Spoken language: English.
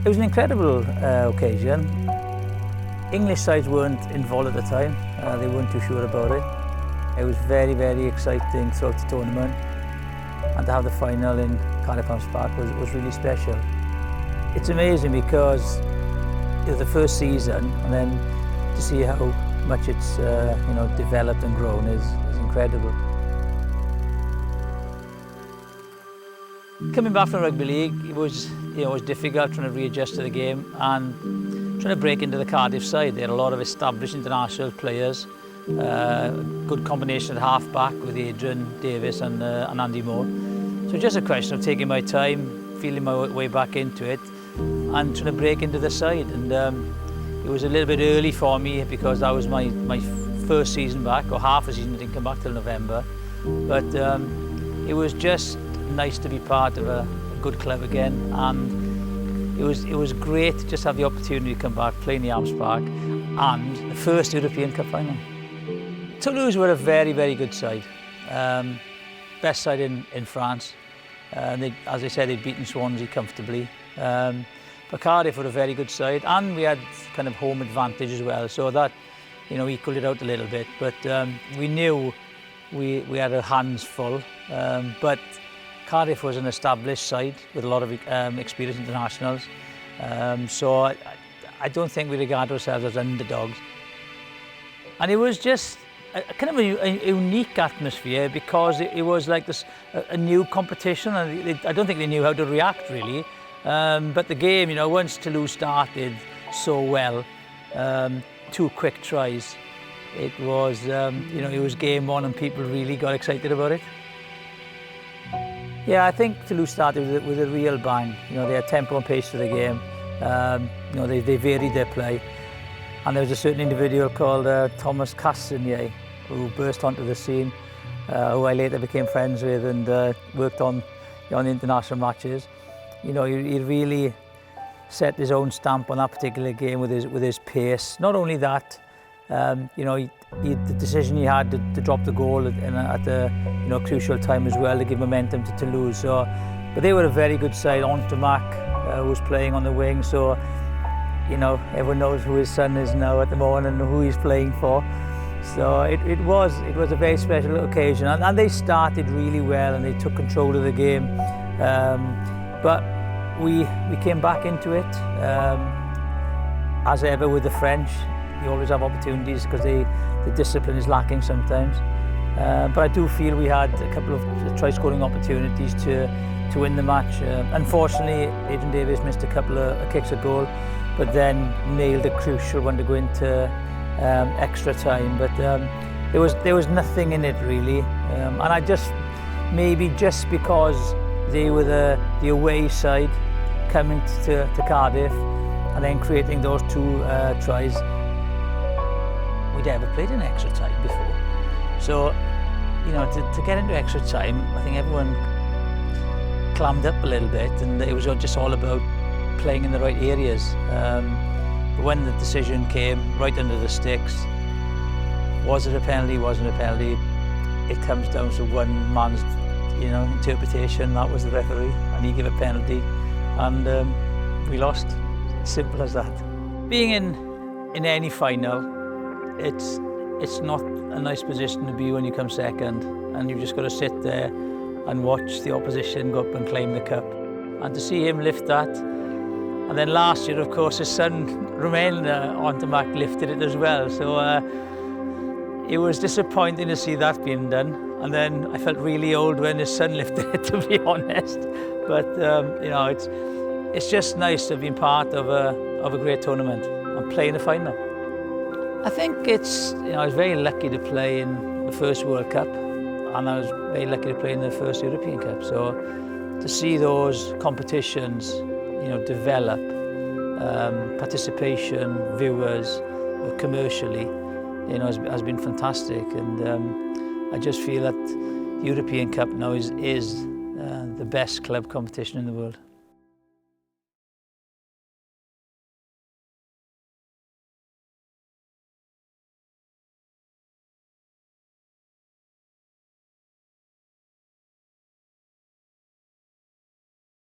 It was an incredible occasion. English sides weren't involved at the time. They weren't too sure about it. It was very, very exciting throughout the tournament. And to have the final in Cardiff Park was really special. It's amazing because it was the first season, and then to see how much it's developed and grown is incredible. Coming back from Rugby League, it was difficult trying to readjust to the game and trying to break into the Cardiff side. They had a lot of established international players, good combination at half-back with Adrian Davies and Andy Moore. So just a question of taking my time, feeling my way back into it and trying to break into the side. And it was a little bit early for me because that was my first season back, or half a season. I didn't come back till November. But it was just nice to be part of a good club again, and it was great to just have the opportunity to come back, play in the Arms Park, and the first European Cup final. Toulouse were a very, very good side. Best side in France. As I said, they'd beaten Swansea comfortably. But Cardiff were a very good side, and we had kind of home advantage as well, so that equaled it out a little bit. But we knew we had our hands full. But Cardiff was an established side with a lot of experienced internationals. So I don't think we regard ourselves as underdogs. And it was just kind of a unique atmosphere because it was like a new competition, and I don't think they knew how to react really. But the game, once Toulouse started so well, 2 quick tries, it was it was game on and people really got excited about it. Yeah, I think Toulouse started with a real bang. They had tempo and pace to the game. They varied their play. And there was a certain individual called Thomas Castaignede who burst onto the scene, who I later became friends with and worked on the international matches. He really set his own stamp on that particular game with his pace. Not only that, the decision he had to drop the goal at a crucial time as well to give momentum to Toulouse. So, but they were a very good side. Mac who was playing on the wing, so everyone knows who his son is now at the moment and who he's playing for. So it was a very special occasion, and they started really well and they took control of the game. But we came back into it as ever with the French. You always have opportunities because the discipline is lacking sometimes. But I do feel we had a couple of try-scoring opportunities to win the match. Unfortunately, Adrian Davies missed a couple of kicks at goal, but then nailed a crucial one to go into extra time. But there was nothing in it really, and I maybe just because they were the away side coming to Cardiff and then creating those 2 tries. We'd ever played in extra time before. So, to get into extra time, I think everyone clammed up a little bit, and it was just all about playing in the right areas. But when the decision came right under the sticks, was it a penalty, wasn't a penalty, it comes down to one man's interpretation. That was the referee, and he gave a penalty, and we lost. Simple as that. Being in any final, it's not a nice position to be when you come second, and you've just got to sit there and watch the opposition go up and claim the cup. And to see him lift that, and then last year, of course, his son Jerome Mac lifted it as well. So it was disappointing to see that being done. And then I felt really old when his son lifted it, to be honest. But it's just nice to have been part of a great tournament and play in the final. I think I was very lucky to play in the first World Cup, and I was very lucky to play in the first European Cup. So to see those competitions, develop, participation, viewers, commercially, has been fantastic. And I just feel that the European Cup now is the best club competition in the world.